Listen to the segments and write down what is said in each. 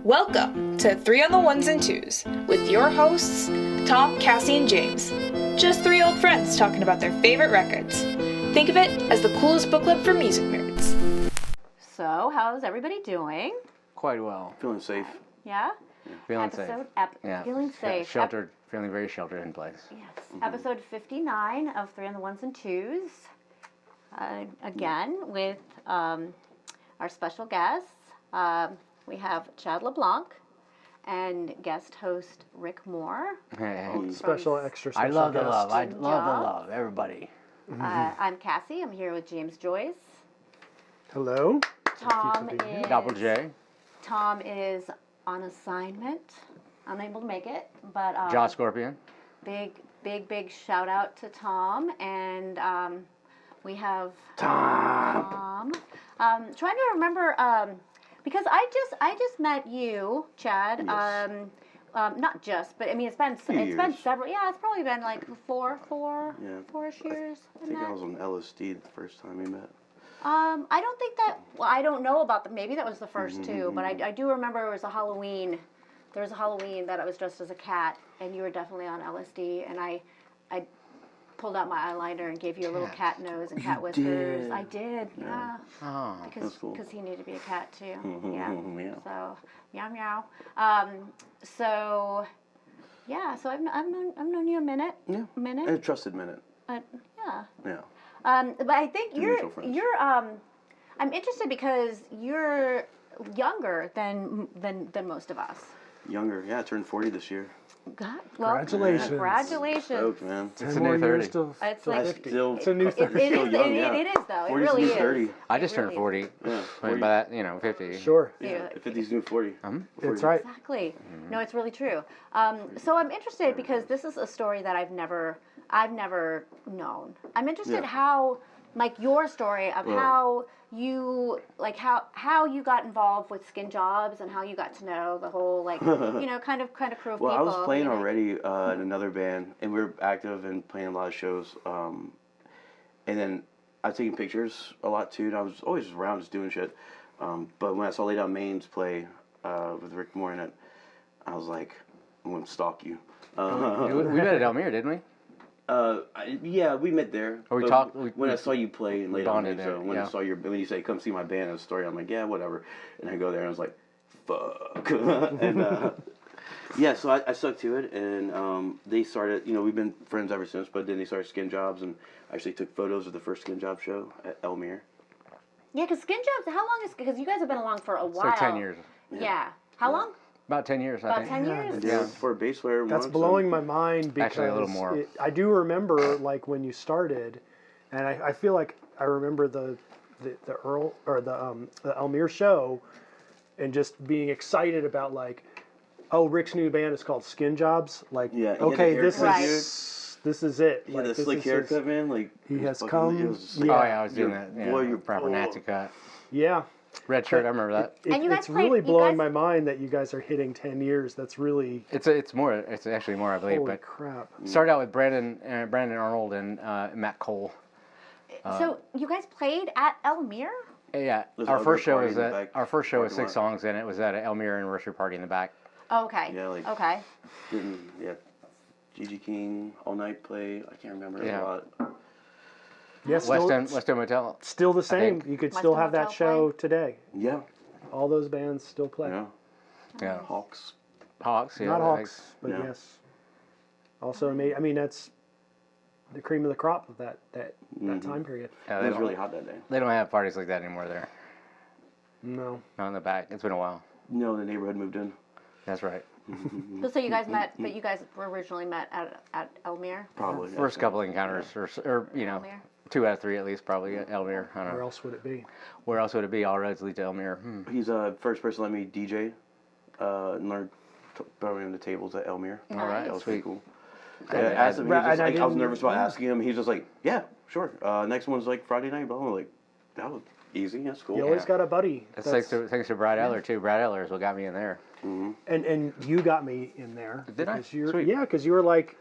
Welcome to 3 on the Ones and Twos with your hosts, Tom, Cassy, and James. Just 3 old friends talking about their favorite records. Think of it as the coolest book club for music nerds. So, how's everybody doing? Quite well. Feeling safe. Yeah? Feeling safe. Yeah. Feeling safe. Sheltered, feeling very sheltered in place. Yes. Episode 59 of 3 on the Ones and Twos. Again, with our special guests. We have Chad LeBlanc and guest host Rick Moore. Hey. Special extra special I love the guest. love. I love the love. Everybody. I'm Cassy. I'm here with James Joyce. Hello. Tom Double J. Tom is on assignment. Unable to make it, but Jaw Scorpion. Big shout out to Tom, and we have Tom. Trying to remember because I just met you, Chad. Yes. Not just, but I mean it's been several. Yeah, it's probably been like four-ish years. I think I was on LSD the first time we met. I don't think that. Well, I don't know about maybe that was the first two, but I do remember it was a Halloween. There was a Halloween that I was dressed as a cat, and you were definitely on LSD, and I pulled out my eyeliner and gave you a little cat nose and cat whiskers. did. I did, yeah. Oh. Because cool. he needed to be a cat too. Yeah. So meow meow. So yeah. So I've known you a minute. Yeah. A minute. A trusted minute. Yeah. Yeah. But I think Mutual friends. I'm interested because you're younger than most of us. Younger. Yeah, I turned 40 this year. God, well, Congratulations. Congratulations. Stoked, man. 10 It's a more new years 30. to It's to like- 50. Still, It's a new 30. still young, yeah. It is though. It 40's really new is. 30. I just turned 40. Yeah. I mean, by that, 50. Sure. Yeah. 50's new 40. That's right. Exactly. No, it's really true. So I'm interested because this is a story that I've never known. I'm interested how, like, your story of how you got involved with Skin Jobs and how you got to know the whole kind of crew of Well, people. I was playing already in another band, and we were active and playing a lot of shows. And then I was taking pictures a lot too, and I was always around just doing shit. But when I saw Lay Down Main's play with Rick Moore in it, I was like, I'm going to stalk you. We met at Elmire, didn't we? Yeah, we met there. Or we But talked- when I saw you play and Lay Down Main. bonded So there, when yeah. I saw when you say come see my band and story, I'm like, yeah, whatever. And I go there and I was like, fuck. And yeah, so I stuck to it, and they started. We've been friends ever since. But then they started Skin Jobs, and I actually took photos of the first Skin Job show at Elmire. Yeah, because Skin Jobs. How long is? Because you guys have been along for a while. Like 10 years. Yeah. How long? About 10 years, I About think. 10 Yeah. years. I did it for a bass player. That's once, blowing my mind because Actually, a little more. I do remember like when you started, and I feel like I remember the Earl or the Elmire show, and just being excited about like, oh, Rick's new band is called Skin Jobs. Like, Yeah, he had okay, the this haircut, is it. He had Like, the slick haircut, man. Like he it was has fucking- come- it was- Oh, yeah, I was doing You're- that. Yeah, boy, you're- proper Nazi cut. Yeah. Red shirt, I remember that. And you guys It's played- really you blowing guys- my mind that you guys are hitting 10 years. That's really It's actually more, I believe. holy But crap. started out with Brandon Arnold and Matt Cole. So you guys played at Elmire? Yeah, There's our an first outdoor show was party in the at back our first show was parking 6 lot. songs, and it was at an Elmire anniversary party in the back. Oh, okay. Yeah, like- okay. Gigi King all night play. I can't remember Yeah. a lot. Yeah, West End Motel. still the same. think. You could West still End have that Motel show today. Yeah, All those bands still play. yeah. Yeah, Hawks. Hawks. Yeah, Not that Hawks, but Yeah. yes. Also, I mean, that's the cream of the crop of that time period. Yeah, It they was don't, really hot that day. they don't have parties like that anymore there. No. Not in the back. It's been a while. No, the neighborhood moved in. That's right. So you guys met, but you guys were originally met at Elmire? Probably. First yeah. couple encounters, or Elmire? 2 out of 3 at least, probably at Elmire. I don't Where know. else would it be? Where else would it be? All roads lead to Elmire. He's the first person to let me DJ and learn throwing the tables at Elmire. All right, That was sweet. pretty cool. I- I asked him, he was I just like, I was didn't- nervous about asking him. He's just like, yeah, sure. Next one's like Friday night. Blah, blah. Like, that was easy. That's cool. You always got a buddy. That's thanks to Brad Eller too. Brad Eller is what got me in there. And you got me in there. Did I? because you're- Sweet. Yeah, because you were like,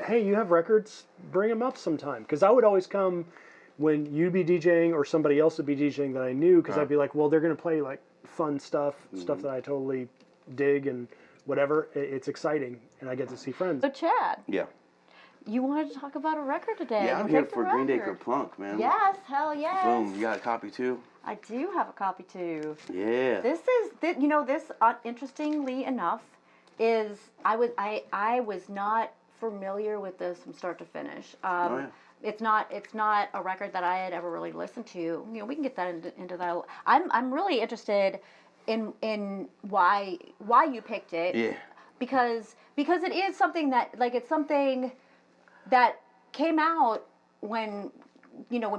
hey, you have records? Bring them up sometime. Because I would always come when you'd be DJing or somebody else would be DJing that I knew, because I'd be like, well, they're going to play like fun stuff, stuff that I totally dig and whatever. It's exciting, and I get to see friends. So Chad, Yeah. you wanted to talk about a record today. Yeah, I'm You here picked a for Green Day record. Kerplunk, man. Yes, hell yes. Boom, you got a copy too? I do have a copy too. Yeah. This interestingly enough is I was not familiar with this from start to finish. Yeah. It's not a record that I had ever really listened to. You know, we can get that into that. I'm really interested in why you picked it. Yeah. Because it is something that it's something that came out when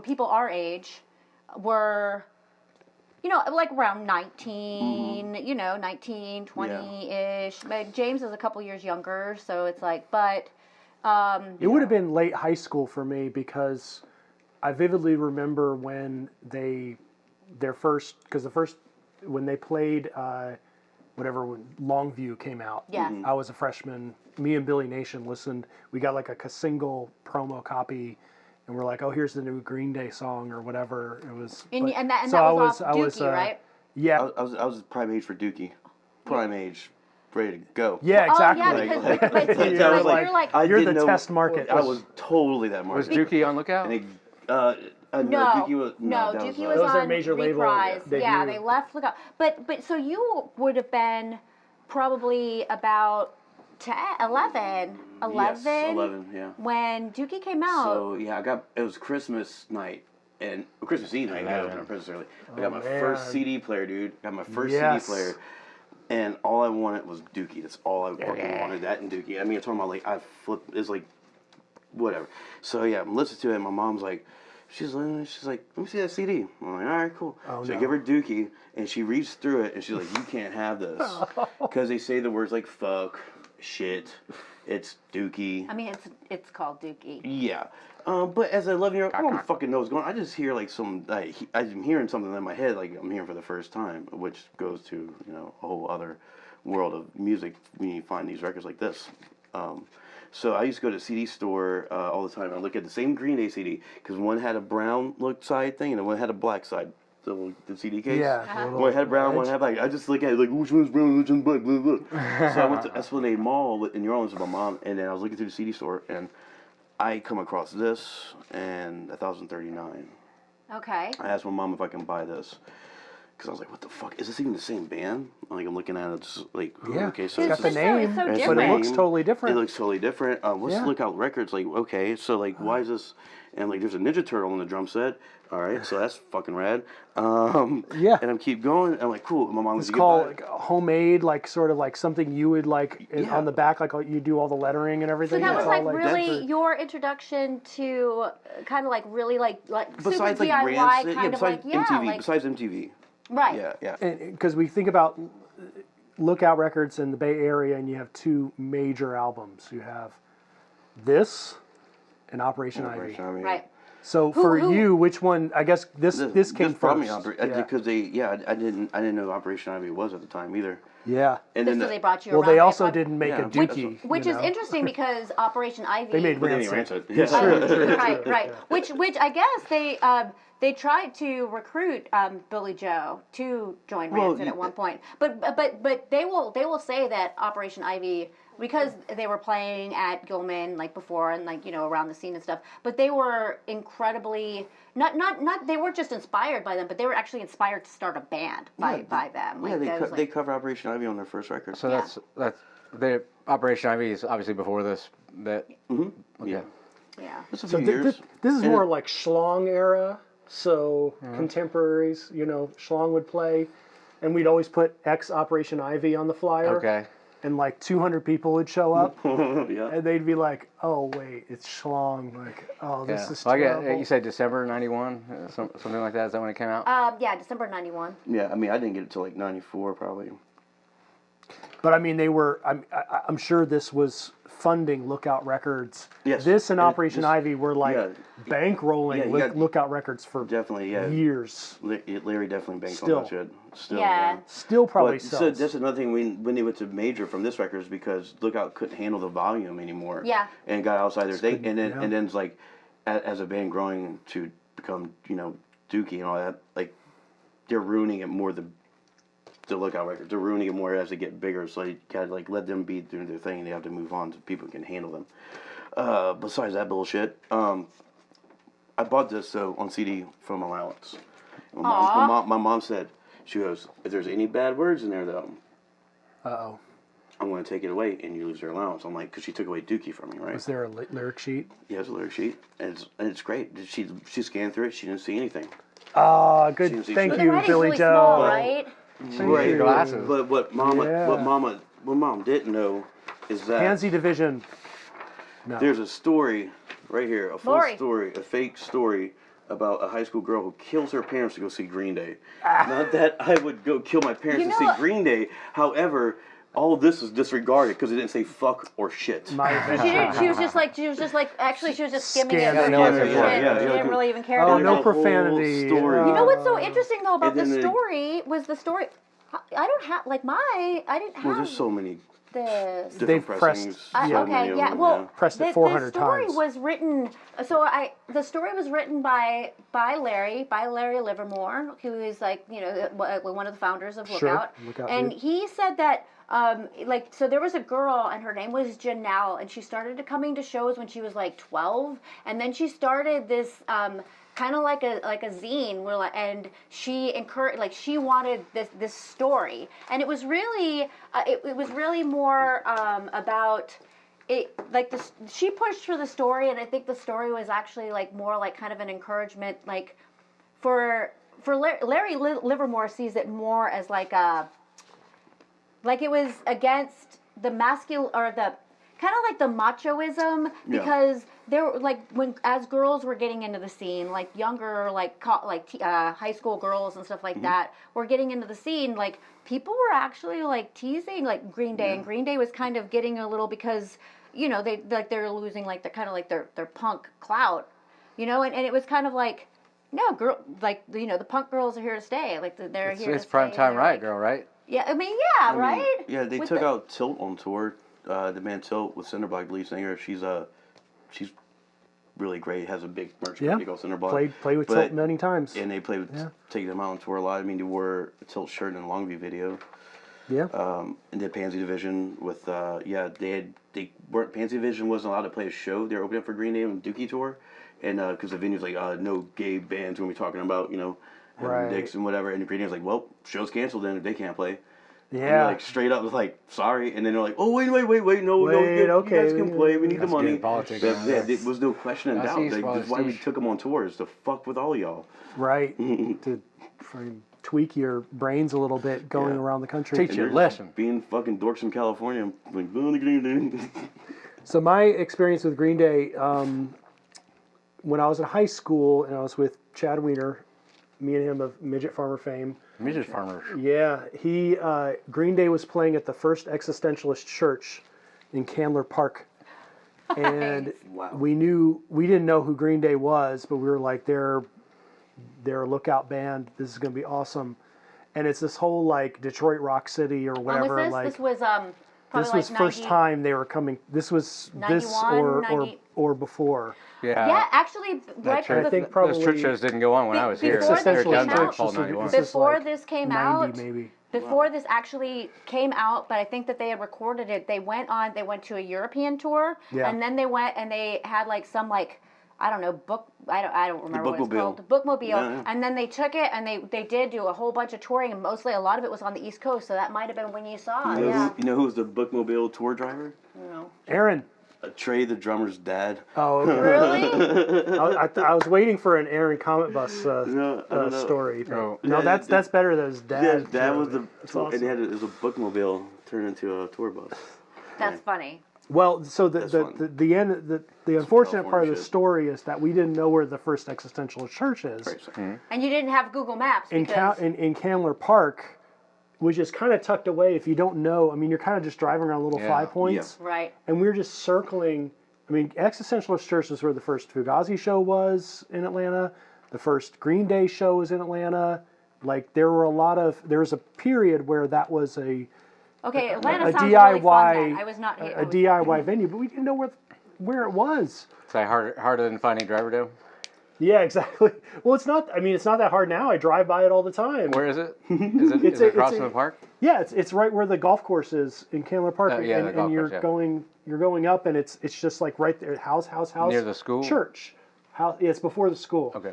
people our age were like around 19, 19, 20-ish. But James is a couple years younger, so it's like, but It would have been late high school for me because I vividly remember when when they played when Longview came out. Yeah. I was a freshman. Me and Billy Nation listened. We got like a single promo copy, and we're like, "Oh, here's the new Green Day song or whatever." It was. and but- that so was I off was, Dookie, right? Yeah. I was prime age for Dookie. Prime age, ready to go. Yeah, exactly. Oh, yeah, Like- because like- but I was like- you're like, I You're didn't the know- test market. I was totally that Was market. Dookie on lookout? And no, Dookie was Dookie was That was their on major label Reprise. Yeah, debut. they left Lookout. But so you would have been probably about 11 Yes, 11, yeah. when Dookie came out. So yeah, it was Christmas night and Christmas Eve night. I got opened Christmas early. I got my first man. CD player, dude. Got my first Yes. CD player, and all I wanted was Dookie. That's all I fucking wanted. That and Dookie. I mean, it's talking about like I flipped. It's like whatever. So yeah, I'm listening to it. And my mom's like, she's like, let me see that CD. I'm like, all right, cool. So I give her Dookie, and she reads through it, and she's like, you can't have this because they say the words like fuck, shit. It's Dookie. I mean, it's called Dookie. Yeah. But as a 11-year-old, I don't fucking know what's going on. I just hear like I'm hearing something in my head like I'm hearing for the first time, which goes to, a whole other world of music when you find these records like this. So I used to go to the CD store all the time. I look at the same Green Day CD because one had a brown look side thing and one had a black side. The CD case. Yeah. One had brown, one had black. I just look at it like, which one's brown, which one's black, blah, blah. So I went to Esplanade Mall in New Orleans with my mom, and then I was looking through the CD store, and I come across this, and 1,039. Okay. I asked my mom if I can buy this, because I was like, what the fuck? Is this even the same band? Like, I'm looking at it, just like, Yeah. okay, so It's got the It's so name, different. but it looks totally different. It looks totally different. Let's Yeah. look out records. Like, okay, so like, why is this? And like, there's a Ninja Turtle in the drum set. All right, so that's fucking rad. Yeah. And I'm keep going. I'm like, cool. And my mom was It's called like homemade, like sort of like something you would like on the back, like you do all the lettering and So everything. that was It's like all, really your introduction to kind of like really like besides super like DIY Rancid, kind of besides like MTV, like besides MTV. right. Yeah. Because we think about Lookout Records in the Bay Area, and you have two major albums. You have this and Operation Ivy. Right. So Who- for who- you, which one? I guess this came brought me first. because I didn't know who Operation Ivy was at the time either. Yeah. And So then they brought you Well, around. they also brought- didn't make Yeah, a which- Dookie. Which you is know? interesting because Operation Ivy. They made But then Rancid. Rancid. True. Right. Which I guess they tried to recruit Billy Joe to join Well, Rancid at one point, but they will say that Operation Ivy, because they were playing at Gilman like before and like around the scene and stuff, but they were incredibly not they weren't just inspired by them, but they were actually inspired to start a band by them. Like, Yeah, that was they cover Operation Ivy on their first record. So that's the Operation Ivy is obviously before this. That okay. yeah. That's a So few years. this is And more like Schlong era. So contemporaries, Schlong would play, and we'd always put X Operation Ivy on the flyer. Okay. And like 200 people would show up, yeah. and they'd be like, "Oh wait, it's Schlong." Like, "Oh, this Yeah. is Well, terrible." you said December '91, something like that. Is that when it came out? Yeah, December '91. Yeah, I mean, I didn't get it till like 94 probably. But I mean, they were. I'm sure this was funding Lookout Records. Yes. This and It- Operation this- Ivy were like yeah. bankrolling Yeah, you got- Lookout Records for Definitely, yeah. years. Larry definitely banked Still. on that shit. Still, Yeah. Still probably But so sells. that's another thing when they went to major from this record is because Lookout couldn't handle the volume anymore. Yeah. And got outside their thing, and then yeah. and then it's like as a band growing to become Dookie and all that, like they're ruining it more the Lookout records. They're ruining it more as they get bigger, so you gotta like let them be doing their thing, and they have to move on so people can handle them. Besides that bullshit, I bought this on CD from allowance. My mom said, she goes, if there's any bad words in there though, I'm going to take it away and you lose your allowance. I'm like, because she took away Dookie from me, right? Was there a lyric sheet? Yeah, there's a lyric sheet, and it's great. She scanned through it. She didn't see anything. Ah, good. Thank The you, writing's Billy really Joe. small, right? Right. Glasses. But what mom didn't know is that Pansy Division. No. there's a story right here, a false Lori. story, a fake story about a high school girl who kills her parents to go see Green Day. Not that I would go kill my parents to see Green Day. However, all of this is disregarded because it didn't say fuck or shit. My adventure. She was just like, actually, she was just skimming it. Scanning it. She Yeah, didn't really even care Oh, about no it. profanity. Story. You know what's so interesting though about And the then story was the story. I don't have I didn't have Well, there's so many this. different They've pressings. pressed- so Okay, many of yeah. them, Well, Pressed it the 400 story times. was written. The story was written by Larry Livermore, who is like one of the founders of Sure, Lookout. Lookout And dude. he said that so there was a girl and her name was Janelle, and she started coming to shows when she was like 12, and then she started this kind of like a zine and she encouraged, she wanted this story, and it was really more about it, she pushed for the story, and I think the story was actually more kind of an encouragement, for Larry Livermore sees it more as it was against the masculine, or the kind of the machoism, because there were when as girls were getting into the scene, younger high school girls and stuff like that were getting into the scene, people were actually teasing Green Day, and Green Day was kind of getting a little, because they're losing their punk clout, and it was kind of no, girl, the punk girls are here to stay, they're here to It's stay. prime time, right, girl, right? Yeah, I mean, right? Yeah, they With took out Tilt on tour. The band Tilt with Cinderblock lead singer. She's really great. Has a big merch company called Cinderblock. Played with Tilt many times. And they played with taking them out on tour a lot. I mean, they wore a Tilt shirt in the Longview video. Yeah. And did Pansy Division with Pansy Division wasn't allowed to play a show. They were opening up for Green Day on the Dookie tour, and because the venue's no gay bands when we're talking about having dicks and whatever. And the Green Day was like, well, show's canceled then if they can't play. Yeah. And straight up was sorry, and then they're like, oh wait, no, you guys can play. We need the money. Politics, there was no question and doubt. Cassy, That's why we took them on tours, to fuck with all y'all. Right. To tweak your brains a little bit going around the country. Teach you a lesson. Being fucking dorks in California, like, go to Green Day. So my experience with Green Day, when I was in high school and I was with Chad Wiener, me and him of Midget Farmer fame. Midget farmers. Yeah, Green Day was playing at the First Existentialist Church in Candler Park, and we didn't know who Green Day was, but we were like, they're a Lookout band. This is gonna be awesome, and it's this whole Detroit Rock City or whatever. This was probably this was first time they were coming. This was 91, or before. Yeah, actually, right I think probably those church shows didn't go on when I was here. before They're this done came by out- fall 91. before this came 90 out, maybe. before this actually came out, but I think that they had recorded it. They went to a European tour, and then they went and they had some I don't know, I don't remember what it's called. The Bookmobile. Yeah. And then they took it and they did do a whole bunch of touring, and mostly a lot of it was on the East Coast, so that might have been when you saw it. You know who's the Bookmobile tour driver? No. Aaron. Trey, the drummer's dad. Oh, okay. Really? I was waiting for an Aaron Comet Bus story. Oh. No, that's better than his dad. Yeah, his dad was the awesome. and it was a Bookmobile turned into a tour bus. That's funny. Well, so the unfortunate part of the shit. story is that we didn't know where the First Existentialist Church is. And you didn't have Google Maps In Candler Park, which is kind of tucked away. If you don't know, I mean, you're kind of just driving around little 5 points. Right. And we were just circling. I mean, Existentialist Church is where the first Fugazi show was in Atlanta. The first Green Day show was in Atlanta. There was a period where that was a Atlanta sounds DIY, really fun then. I was not here. a DIY venue, but we didn't know where it was. Is that harder than finding Driver Dome? Yeah, exactly. Well, it's not. I mean, it's not that hard now. I drive by it all the time. Where is it? Is it across from the park? Yeah, it's right where the golf course is in Candler Park, yeah, and, the golf and you're course, yeah. going up, and it's just like right there, house, Near the school? church, house. Yeah, it's before the school. Okay.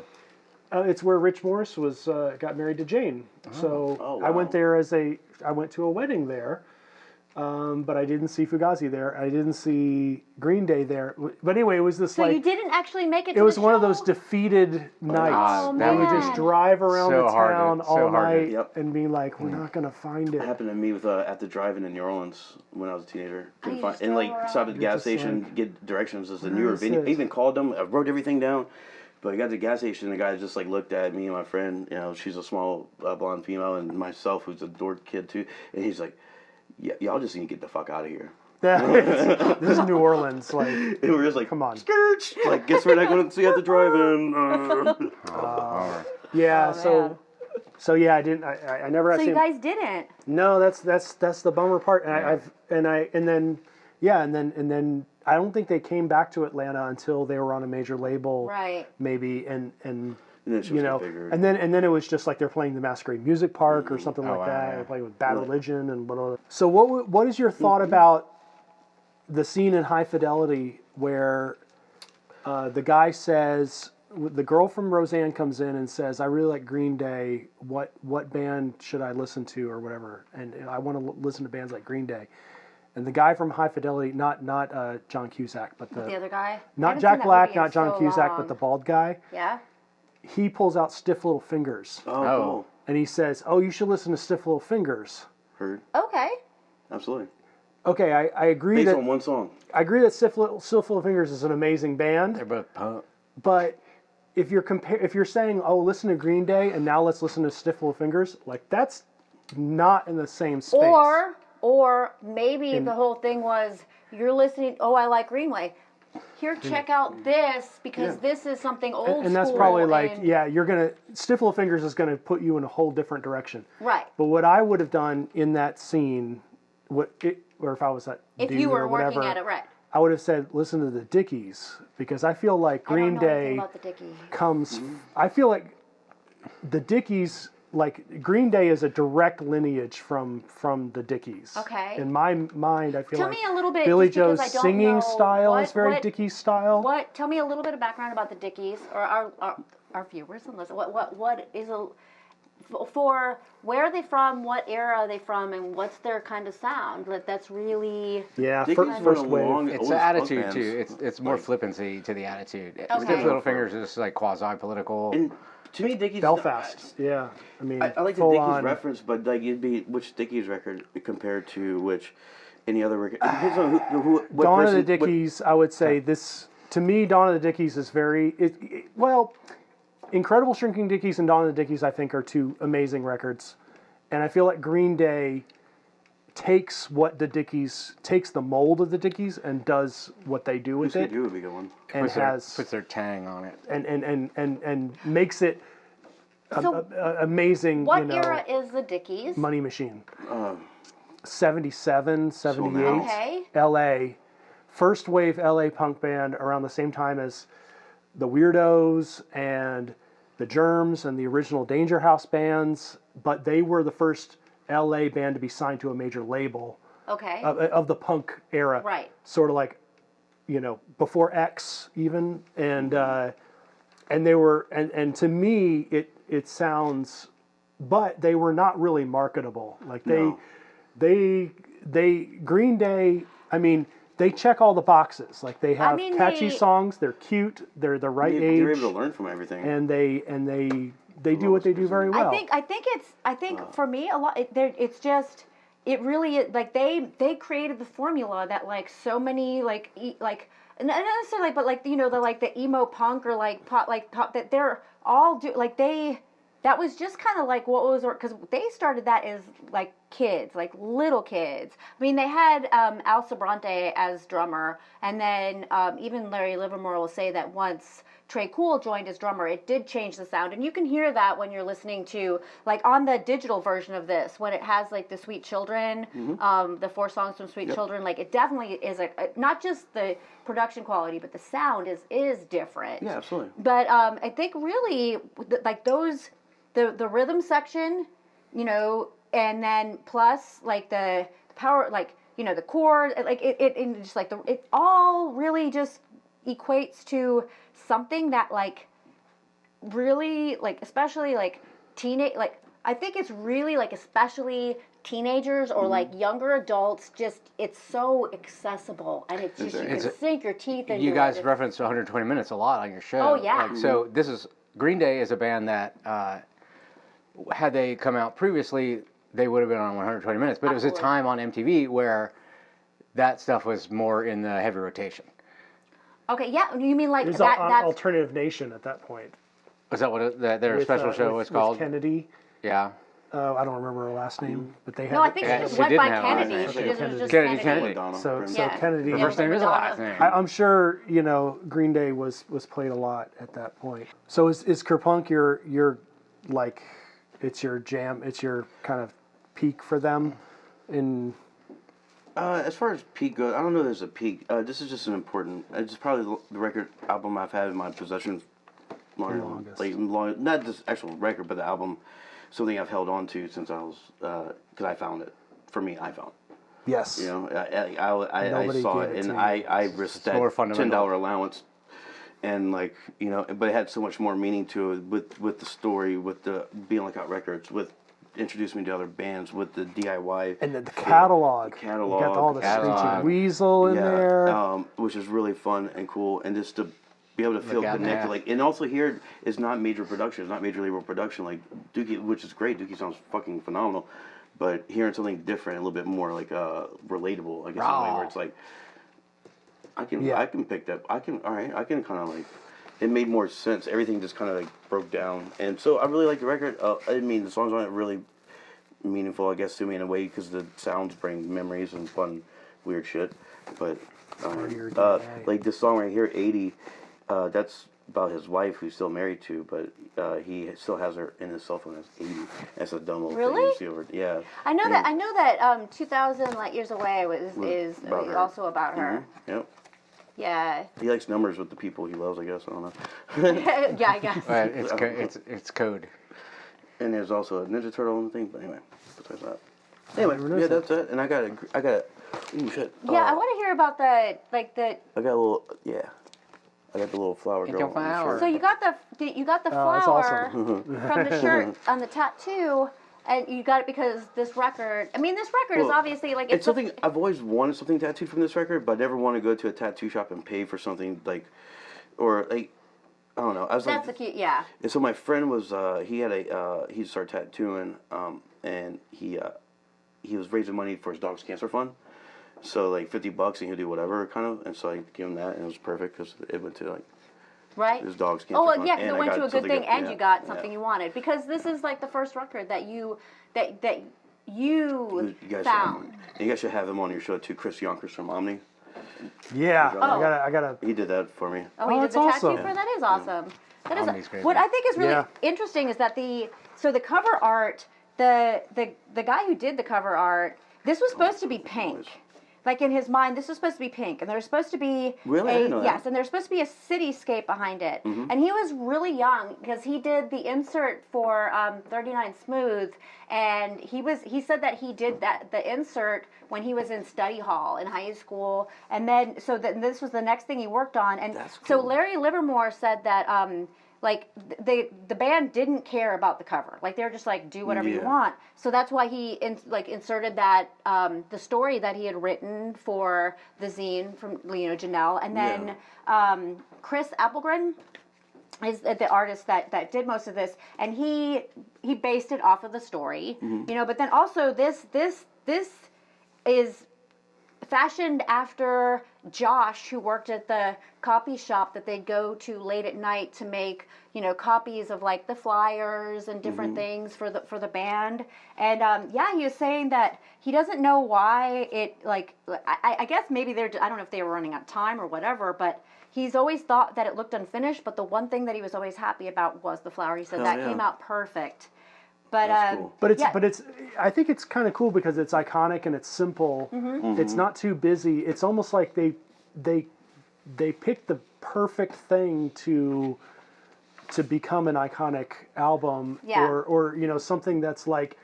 It's where Rich Morris was got married to Jane. So Oh, I wow. went there I went to a wedding there, but I didn't see Fugazi there. I didn't see Green Day there. But anyway, it was this So you didn't actually make it to it was the one of show? those defeated nights. Oh, that We would would just man. drive around So the hard to- town so all hard to- night Yep. and be like, we're not gonna find it. It happened to me with at the drive-in in New Orleans when I was a teenager. Couldn't used to and like go around. stopped at the You're gas just station, like, get directions as a where newer is venue. I this? even called them. I wrote everything down. But I got to the gas station, and the guy just like looked at me and my friend. You know, she's a small blonde female, and myself, who's a dork kid too. And he's like, "Yeah, y'all just need to get the fuck out of here." This is New Orleans, like. And we're just like, Come on. Skirch! Like, guess we're not going to see you at the drive-in. Yeah, Oh, so yeah, I didn't. I never So actually. you guys didn't. No, that's the bummer part. And and then I don't think they came back to Atlanta until they were on a major label, Right. maybe, and And then she you was know, bigger. and then it was just like they're playing the Masquerade Music Park or something like wow, that. yeah. They're playing with Bad Religion and whatever. So what is your thought about the scene in High Fidelity where the guy says, the girl from Roseanne comes in and says, "I really like Green Day. What band should I listen to or whatever? And I want to listen to bands like Green Day." And the guy from High Fidelity, not John Cusack, but The other guy? I not haven't Jack seen that Black, movie in not John so Cusack, long. but the bald guy. Yeah? He pulls out Stiff Little Fingers, Oh, Oh. cool. and he says, "Oh, you should listen to Stiff Little Fingers." Heard. Okay. Absolutely. Okay, I agree Based that on one song. Stiff Little Fingers is an amazing band, They're both punk. but if you're saying, "Oh, listen to Green Day," and now let's listen to Stiff Little Fingers, like that's not in the same space. Or maybe the whole thing was you're listening, oh, I like Greenway. Here, check out this because this is something old and that's school probably like, and- yeah, Stiff Little Fingers is gonna put you in a whole different direction. Right. But what I would have done in that scene, or if I was that If dude you or were whatever, working at it, right. I would have said, listen to the Dickies, because I feel like Green I don't know anything Day about the Dickie. comes. I feel like the Dickies, like Green Day, is a direct lineage from the Dickies. Okay. In my mind, I feel Tell like me a little bit, Billy just because Joe's I don't singing know style is very what- Dickies style. Tell me a little bit of background about the Dickies, or our viewers and listeners. What is for where are they from? What era are they from? And what's their kind of sound? That's really Yeah, Dickies first were a wave. long- It's oldest the punk attitude bands. too. It's more Like- flippancy to the attitude. Okay. Stiff Little Fingers is like quasi-political. And to me, Dickies. Belfast. Yeah, I mean, I like the full Dickies on. reference, but like it'd be which Dickies record compared to which any other record. It depends on what Dawn of person, the Dickies, I would say this, to me, Dawn of the Dickies is very, well, Incredible Shrinking Dickies and Dawn of the Dickies, I think, are two amazing records. And I feel like Green Day takes the mold of the Dickies and does what they do with Who's it. do would be a good one. And puts their tang on it. and makes it so. amazing, What era is the Dickies? money machine. 77, 78. Okay. LA. First wave LA punk band around the same time as the Weirdos and the Germs and the original Danger House bands, but they were the first LA band to be signed to a major label Okay. of the punk era. Right. Sort of like, before X even, and they were, and to me it sounds, but they were not really marketable. Like No. they Green Day, I mean, they check all the boxes. Like they have mean, catchy they- songs, they're cute, they're the right They were age, able to learn from everything. and they do what they do very well. I think for me a lot. It's just it really like they created the formula that like so many like not necessarily but like the like the emo punk or like pop that they're all do like they that was just kind of like what was, because they started that as like kids, like little kids. I mean, they had Al Sobrante as drummer, and then even Larry Livermore will say that once Trey Cool joined as drummer, it did change the sound, and you can hear that when you're listening to, like, on the digital version of this, when it has like the Sweet Children, the 4 songs from Sweet Children, like it definitely is not just the production quality, but the sound is different. Yeah, absolutely. But I think really like those. The rhythm section, you know, and then plus like the power, like, you know, the chord, like it just like it all really just equates to something that like really like, especially like like I think it's really like especially teenagers or like younger adults, just it's so accessible, and it's just you can sink your teeth into it. You guys referenced 120 minutes a lot on your show. Oh yeah. Like, so this is Green Day is a band that had they come out previously, they would have been on 120 minutes. But it was a time on MTV where that stuff was more in the heavy rotation. Okay, yeah, you mean like It was that? on That's Alternative Nation at that point. Was that what their special show was called? With Kennedy. Yeah. I don't remember her last name, but they had. no, I think she just she went didn't by have a last Kennedy. name. She Okay, just was just Kennedy. Kennedy. Madonna, So Yeah. Kennedy. Her first name is the last name. I'm sure, you know, Green Day was played a lot at that point. So is Kerplunk your like, it's your jam, it's your kind of peak for them in... As far as peak goes, I don't know if there's a peak. This is just an important, it's probably the record album I've had in my possession Longest. not this actual record, but the album, something I've held on to since I was, because I found it. For me, I found it. Yes. You know, I Nobody saw gave it, it and to I risked that more $10 fundamental. allowance, and like, you know, but it had so much more meaning to it with the story, with the Being Lookout Records, with introducing me to other bands, with the DIY And the catalog. The catalog, You got all the catalog. Screeching Weasel in there. which is really fun and cool, and just to be able to feel out connected, there. like, and also here it's not major production, it's not major label production, like Dookie, which is great. Dookie sounds fucking phenomenal, but hearing something different, a little bit more like relatable, I guess, in a way, where it's like I can pick that, I can kind of like, it made more sense. Everything just kind of like broke down, and so I really like the record. I mean, the songs aren't really meaningful, I guess, to me in a way, because the sounds bring memories and fun, weird shit. But like this song right here, 80, that's about his wife, who's still married to, but he still has her in his cell phone as 80. That's a dumb little thing Really? you see over. Yeah. I know that 2,000 Light Years Away is about her. also about her. Yep. Yeah. He likes numbers with the people he loves, I guess. I don't know. Yeah, I guess. But it's code. And there's also a Ninja Turtle and thing. But anyway, besides that. Anyway, yeah, that's it. And I got a. Ooh, shit. Yeah, I want to hear about the. I got a little. Yeah. I got the little flower Get girl. your on the flower. shirt. So you got the that's flower awesome. from the shirt on the tattoo, and you got it because this record. I mean, this record is Well, obviously like it's something I've always wanted something tattooed from this record, but I never want to go to a tattoo shop and pay for something like, or like, I don't know. I was That's like, the cute, yeah. and so my friend was he started tattooing, and he was raising money for his dog's cancer fund, so like $50 and he'll do whatever kind of, and so I gave him that, and it was perfect because it went to like Right. his dog's cancer Oh, well, fund, yeah, because and it I went got to a good something thing, else, and yeah, you got yeah. something you wanted. Because this is like the first record that you found. You guys should have him on your show too, Chris Yonkers from Omni. Yeah. Oh. I gotta. He did that for me. Oh, he did that's the tattoo awesome. for that is awesome. That is Omni's great. what I think is really Yeah. interesting is that the cover art, the guy who did the cover art, this was supposed to be pink. Like in his mind, this was supposed to be pink, and there's supposed to be Really? I didn't know that. yes, and there's supposed to be a cityscape behind it. And he was really young because he did the insert for 39 Smooth, and he said that he did the insert when he was in study hall in high school, and then this was the next thing he worked on, and That's so cool. Larry Livermore said that. Like the band didn't care about the cover. Like they're just like, do whatever you Yeah. want. So that's why he inserted that the story that he had written for the zine from Janelle, and then Chris Applegren is the artist that did most of this, and he based it off of the story. But then also this is fashioned after Josh, who worked at the copy shop that they go to late at night to make, you know, copies of like the flyers and different things for the band. And yeah, he was saying that he doesn't know why it, like, I guess maybe I don't know if they were running out of time or whatever, but he's always thought that it looked unfinished. But the one thing that he was always happy about was the flower. He said that came out perfect. But cool. But it's I think it's kind of cool because it's iconic and it's simple. It's not too busy. It's almost like they picked the perfect thing to become an iconic album, or you know, something that's like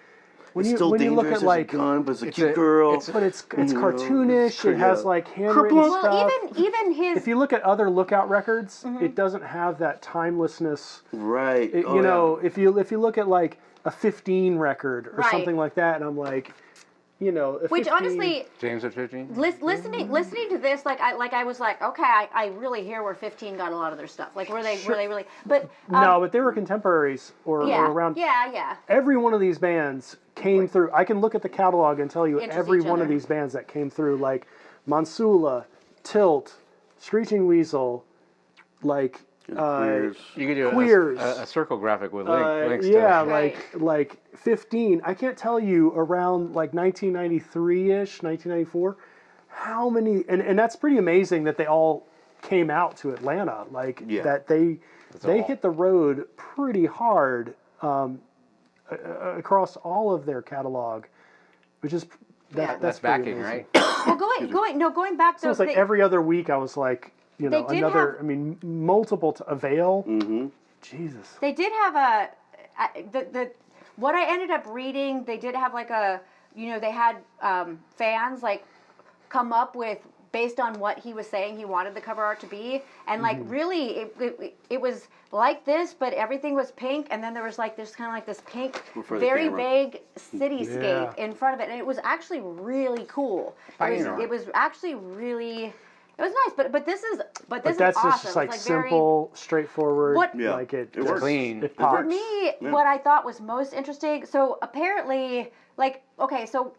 when you look at like gun, but it's a cute girl. But it's cartoonish. It has like handwritten stuff. Well, even his. If you look at other Lookout records, it doesn't have that timelessness. Right. You know, if you look at like a 15 record or something like that, and I'm like, you know, which 15, honestly, James at 15. Listening to this, I was like, okay, I really hear where 15 got a lot of their stuff. Like, were they really? But no, but they were contemporaries or around. Yeah. Every one of these bands came through. I can look at the catalog and tell you every one of these bands that came through, like Monsula, Tilt, Screeching Weasel, like. Queers. You could do Queers. a circle graphic with links yeah, to like 15. I can't tell you around like 1993-ish, 1994, how many, and that's pretty amazing that they all came out to Atlanta. Like that they hit the road pretty hard across all of their catalog, which is that's backing, amazing. right? Well, going back to So it's like every other week I was like, you know, another. I mean, multiple to Avail. Jesus. They did have what I ended up reading. They did have like they had fans like come up with based on what he was saying he wanted the cover art to be, and like really it was like this, but everything was pink, and then there was like this kind of like this pink, very vague cityscape in front of it, and it was actually really cool. It was actually really. It was nice, but this is that's awesome. just like simple, straightforward. Like it works. Clean. It pops. For me, what I thought was most interesting. So apparently, like, okay, so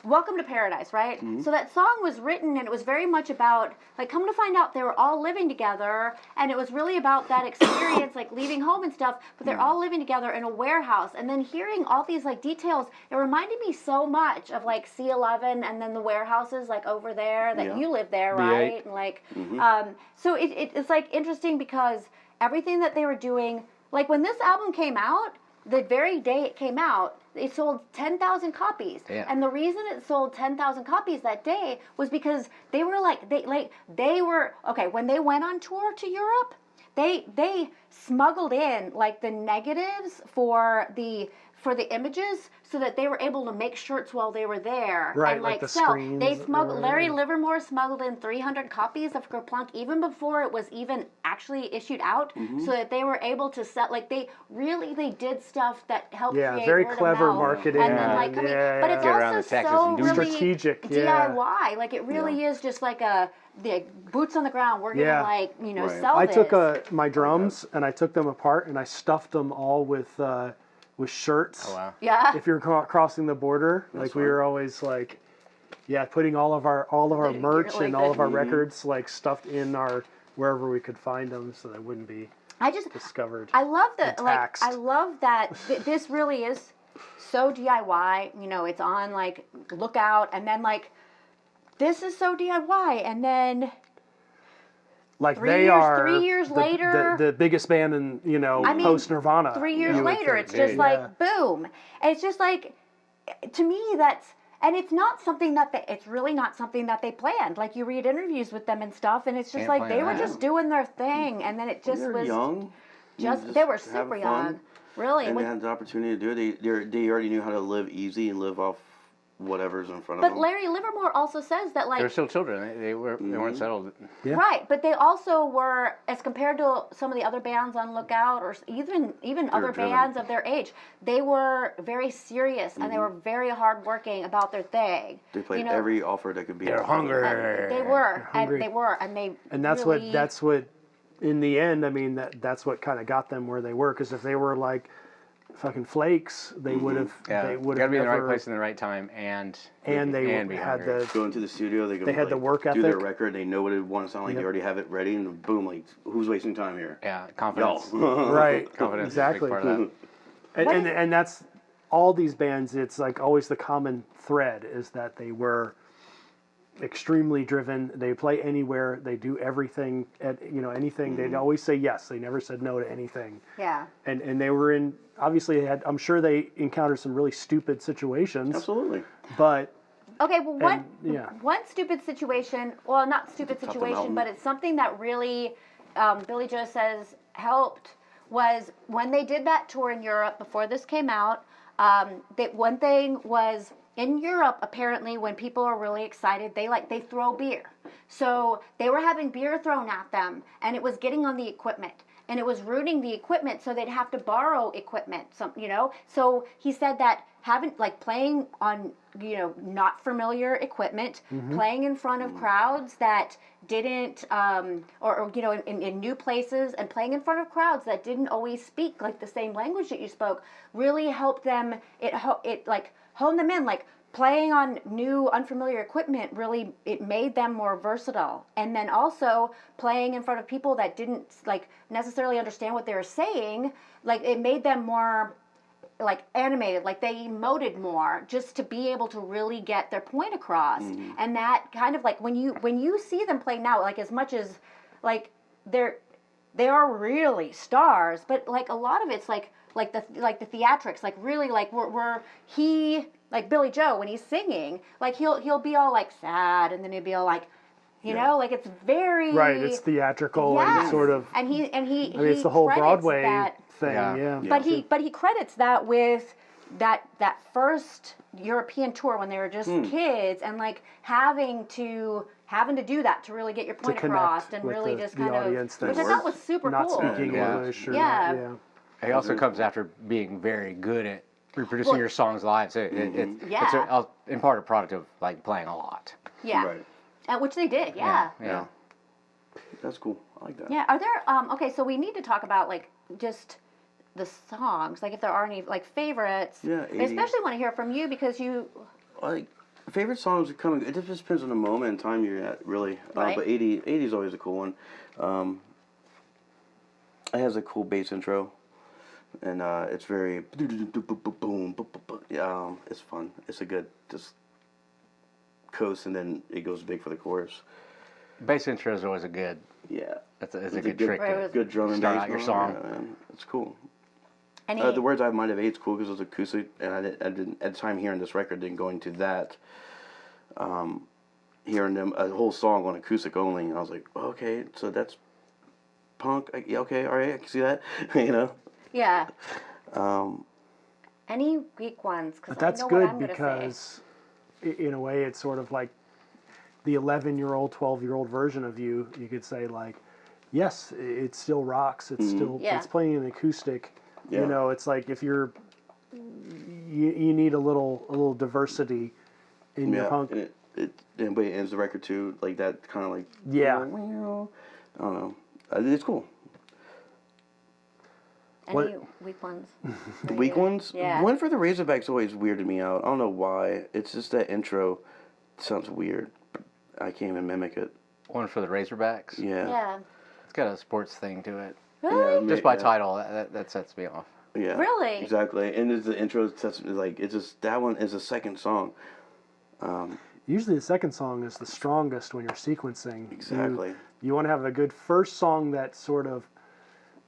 Welcome to Paradise, right? So that song was written, and it was very much about, like, come to find out they were all living together, and it was really about that experience, like leaving home and stuff, but they're all living together in a warehouse, and then hearing all these, like, details, it reminded me so much of, like, C11 and then the warehouses, like, over there, that you live there, right? And, like, so it's, like, interesting because everything that they were doing, like, when this album came out, the very day it came out, it sold 10,000 copies. Damn. And the reason it sold 10,000 copies that day was because they were when they went on tour to Europe, they smuggled in like the negatives for the images so that they were able to make shirts while they were there. Right, and like the sell. screens. They smuggled. Larry Livermore smuggled in 300 copies of Kerplunk even before it was even actually issued out, so that they were able to sell. Like they did stuff that helped create very word clever of mouth. marketing. And then like but it's Get around also the taxes so and do really strategic, DIY. Like it really is just like the boots on the ground. We're gonna sell I this. took my drums and I took them apart and I stuffed them all with shirts. Oh wow. Yeah. If you're crossing the border, like we were always like, putting all of our merch and all of our records like stuffed in our wherever we could find them, so they wouldn't be discovered. I love that. Like taxed. I love that this really is so DIY. You know, it's on like Lookout, and then like this is so DIY, and then. Like 3 years later, the biggest band in post Nirvana. 3 years later, it's just like boom. And it's just like, to me, and it's not something it's really not something that they planned. Like you read interviews with them and stuff, and it's just like they were just doing their thing, and then it just was young. They were super young, really. And they had the opportunity to do it. They already knew how to live easy and live off whatever's in front of them. But Larry Livermore also says that, like, They're still children. They weren't settled. Yeah. Right, but they also were, as compared to some of the other bands on Lookout, or even other driven. bands of their age, they were very serious and they were very hardworking about their thing. They played every offer that could be. They're hungry. They were, and that's what in the end, I mean, that's what kind of got them where they were. Because if they were like fucking flakes, they would have. Yeah, They would got to have be in the right never. place in the right time, and They be had hungry. the. Go into the studio. They had the work Do their ethic. record. They know what it want to sound like. Yep. They already have it ready, and boom, like who's wasting time here? Yeah, confidence. Y'all. Right. Confidence Exactly. is a big part of that. And that's all these bands. It's like always the common thread is that they were extremely driven. They play anywhere. They do everything at anything. They'd always say yes. They never said no to anything. Yeah. And they were in obviously they had. I'm sure they encountered some really stupid situations. Absolutely. But Okay, well, yeah. one stupid situation, well, not stupid Top of the situation, mountain. but it's something that really Billy Joe says helped was when they did that tour in Europe before this came out. That one thing was in Europe, apparently, when people are really excited, they throw beer. So they were having beer thrown at them, and it was getting on the equipment. And it was ruining the equipment, so they'd have to borrow equipment. So he said that playing on not familiar equipment, playing in front of crowds that didn't, in new places, and playing in front of crowds that didn't always speak like the same language that you spoke, really helped them. It honed them in. Like playing on new, unfamiliar equipment, really, it made them more versatile. And then also playing in front of people that didn't necessarily understand what they were saying, it made them more animated, they emoted more just to be able to really get their point across. And that kind of when you see them play now, as much as they are really stars, but a lot of it's the theatrics, really where he Billy Joe when he's singing, he'll be all sad, and then he'll be all it's very Right, it's theatrical and sort of. and he it's the whole credits Broadway that, thing, yeah. But he credits that with that first European tour when they were just kids, and having to do that to really get your point across, and with really the just kind of, audience which that I thought was super not cool. speaking Yeah. English. Or Yeah. yeah. He also comes after being very good at reproducing your songs live. So it's in part a product of playing a lot. Yeah, Right. Which they did. Yeah. Yeah. That's cool. I like that. Yeah. Are there okay? So we need to talk about just the songs, if there are any favorites. Yeah, I especially want to hear from you because you. Favorite songs are coming. It just depends on the moment in time you're at, really. Right. But 80 is always a cool one. It has a cool bass intro, and it's very boom. It's fun. It's a good just coast, and then it goes big for the chorus. Bass intro is always a good. Yeah, It's a good trick to good drum and start bass out your going. song. Yeah, man. It's cool. Any, The Words I Might Have Ate is cool because it was acoustic, and I didn't at the time hearing this record, didn't go into that. Hearing them a whole song on acoustic only, and I was like, okay, so that's punk. Yeah, okay, all right, I can see that. Yeah. Um, Any weak ones? Because But that's I know good what I'm gonna say. because, in a way, it's sort of like the 11-year-old, 12-year-old version of you. You could say yes, it still rocks. It's still it's playing an acoustic. Yeah. It's like if you need a little diversity in your punk. and it ends the record too, that kind of Yeah. I don't know. It's cool. Any weak ones? The weak ones? Yeah. One for the Razorbacks always weirded me out. I don't know why. It's just that intro sounds weird. I can't even mimic it. One for the Razorbacks. Yeah. Yeah. It's got a sports thing to it. Really? Just by title, that sets me off. Yeah. Really? Exactly. And the intro sets it's just that one is the second song. Usually the second song is the strongest when you're sequencing. Exactly. You want to have a good first song that sort of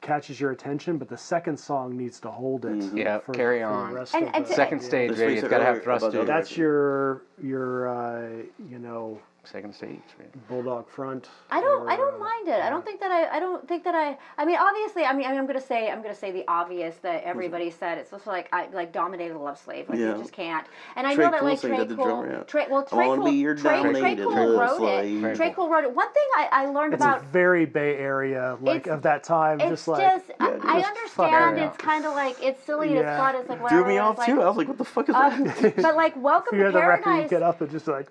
catches your attention, but the second song needs to hold it. Yeah, carry on. The rest And- of and the- to- Second stage, Let's baby. face It's it, got to have earlier thrust about to the it. other- That's your Second stage. Man. bulldog front. I don't mind it. I don't think that I mean, obviously, I'm gonna say the obvious that everybody said. It's just I dominated the Love Slave. Yeah. You just can't. And I Trey know that Cool Trey sang that, the Cool, drummer, yeah. Trey I wanna be your dominated Cool love wrote slave. it. Trey Cool wrote it. One thing I learned It's about. a very Bay Area, It's- of that time. It's just just, like, I just understand fuck it's kind of it's silly and Yeah. it's fun. It's whatever. Threw me off too. I was like, what the fuck is that? But Welcome if you to had the record, you Paradise. get up and just So I'm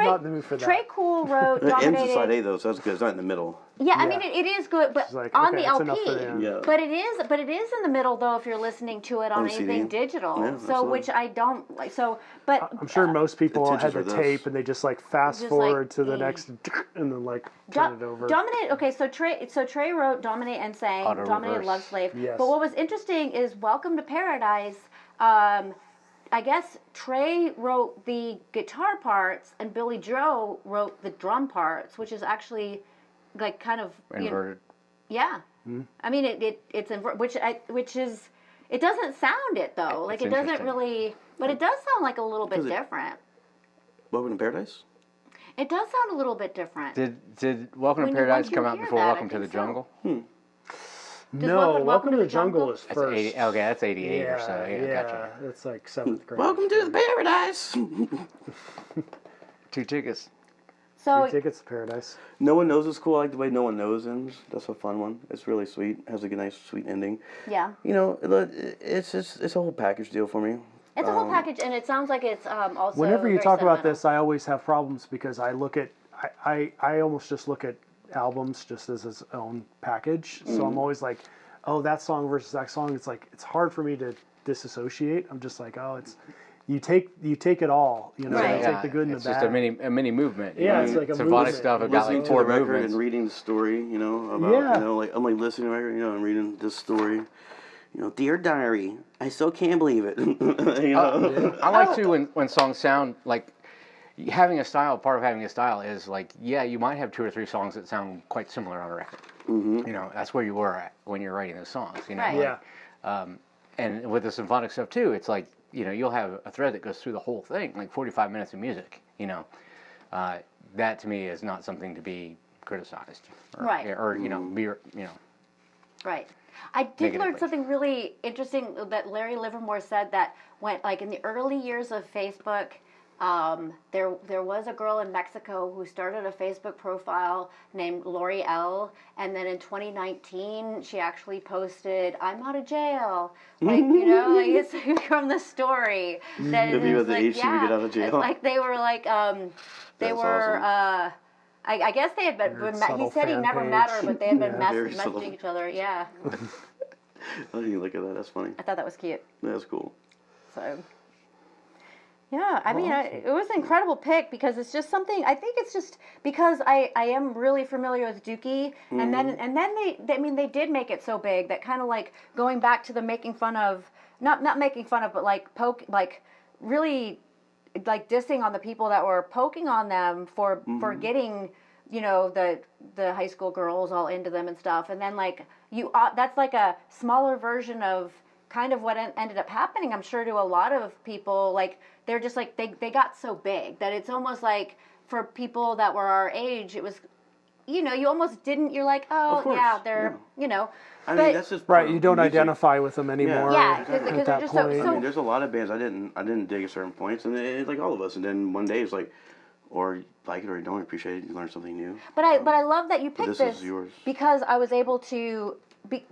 not in the mood for for that. Trey Cool wrote, It ends dominated. in side A though, so that's good. It's not in the middle. Yeah, I Yeah. mean it is good, but She's like, on okay, the that's LP. enough for them. Yeah. But it is in the middle though if you're listening to it on On CD. anything digital. Yeah, so absolutely. which I don't like. So, but I'm sure most people Attention had the for this. tape and they just like fast Just forward like, to the eh. next and then like turn it over. Dominate. Okay, so Trey wrote "Dominate" and sang Auto "Dominate" reverse. Love Slave. Yes. But what was interesting is "Welcome to Paradise." I guess Trey wrote the guitar parts and Billy Joe wrote the drum parts, which is actually like kind of Inverted. yeah. I mean it's which is it doesn't sound it though. Like It's it doesn't interesting. really, but it does sound like a little bit 'Cause it- different. Welcome to Paradise. It does sound a little bit different. Did Welcome When to you- Paradise once you come out hear before that, I Welcome to think the so. Jungle? No, Welcome to the Jungle is That's first. 80, okay, that's 88 or so. Yeah, gotcha. That's like 7th grade. Welcome to the Paradise. 2 tickets. So 2 tickets to paradise. No One Knows is cool. I like the way No One Knows ends. That's a fun one. It's really sweet. Has a good, nice, sweet ending. yeah. You know, it's a whole package deal for me. It's a whole package, and it sounds like it's also. Whenever you very talk about sentimental. this, I always have problems because I look at I almost just look at albums just as its own package. So I'm always like, oh, that song versus that song. It's like it's hard for me to disassociate. I'm just like, oh, it's you take it all. You know, Right. you take the good and It's the bad. just a mini movement. you Yeah, know? it's like a Symphonic movement. stuff. I've got Listening like to 4 the record movements. and reading the story, you know, about, Yeah. you know, like I'm like listening to the record, you know, and reading this story. You know, Dear Diary, I still can't believe it. You know? I like to when songs sound like having a style. Part of having a style is like, yeah, you might have 2 or 3 songs that sound quite similar on a record. Mm-hmm. You know, that's where you were at when you're writing those songs. You know, Right. like, Yeah. and with the symphonic stuff too, it's like, you know, you'll have a thread that goes through the whole thing, like 45 minutes of music. You know, that to me is not something to be criticized, or, Right. Or you know, be you know. Right. I did learn Negatively. something really interesting that Larry Livermore said that when, like, in the early years of Facebook, there was a girl in Mexico who started a Facebook profile named Lori L. And then in 2019, she actually posted, "I'm out of jail." Like, you know, like it's from the story. That If it you was had the like, age she would get out of jail. It's like they were like, they That's were, awesome. I guess they had been, Weird, he subtle said he fan never met her, page. but they had been Yeah. Very subtle. messaging each other. Yeah. Oh, you look at that. That's funny. I thought that was cute. That's cool. So, yeah, I mean, it was an incredible pick because it's just something. I think it's just because I am really familiar with Dookie, and then they I mean they did make it so big that kind of like going back to the making fun of not making fun of, but like really like dissing on the people that were poking on them for getting, you know, the high school girls all into them and stuff, and then like that's like a smaller version of kind of what ended up happening, I'm sure, to a lot of people. Like they're just like they got so big that it's almost like for people that were our age, it was, you know, you almost didn't. You're like, oh Of course, yeah, they're you know. I but, mean, that's just Right, part you of don't music. identify with them anymore. Yeah, at because they're that just so- point. I mean, there's a lot of bands I didn't dig at certain points, and it's like all of us. And then one day it's like, or you like it or you don't appreciate it, you learn something new. But I love that you picked this is yours. because I was able to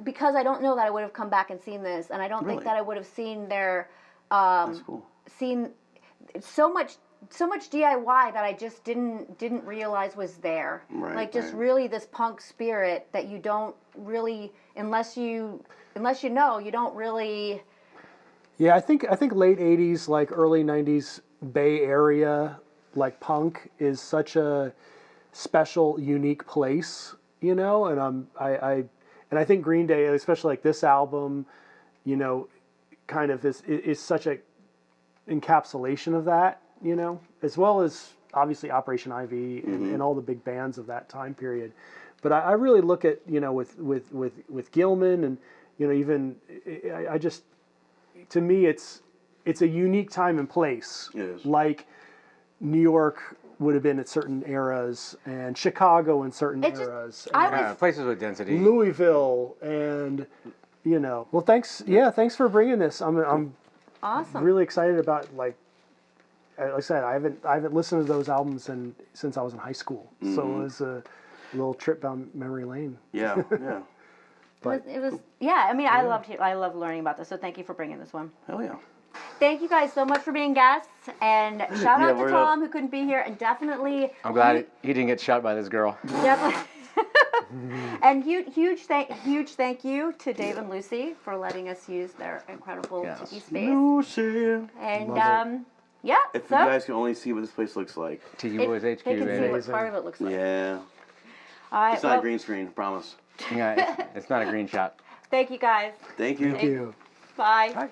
because I don't know that I would have come back and seen this, and I don't think Really? that I would have seen their That's cool. seen so much DIY that I just didn't realize was there. Right, like just right. really this punk spirit that you don't really unless you know, you don't really. Yeah, I think late '80s, like early '90s Bay Area, like punk is such a special, unique place, you know. And I think Green Day, especially like this album, you know, kind of is such a encapsulation of that, you know, as well as obviously Operation Ivy and all the big bands of that time period. But I really look at, you know, with Gilman and, you know, even I just, to me it's a unique time and place. It is. Like New York would have been at certain eras, and Chicago in certain It just- eras, I and Yeah, places with density. Louisville, and you know. Well, thanks for bringing this. I'm Awesome. really excited about like I said, I haven't listened to those albums since I was in high school, so it was a little trip down memory lane. Yeah, yeah. It was yeah. I mean, I loved learning about this. So thank you for bringing this one. Hell yeah. Thank you guys so much for being guests, and shout out to Tom who couldn't be here, and definitely. I'm glad he didn't get shot by this girl. Definitely. And huge thank you to Dave and Lucy for letting us use their incredible tiki space. Lucy. And yeah. If you guys can only see what this place looks like. Tiki Boys HQ, they can baby. see what part of it looks like. Yeah. All right. It's not a green screen, I promise. Yeah, it's not a green shot. Thank you guys. Thank you. Thank you. Bye. Bye.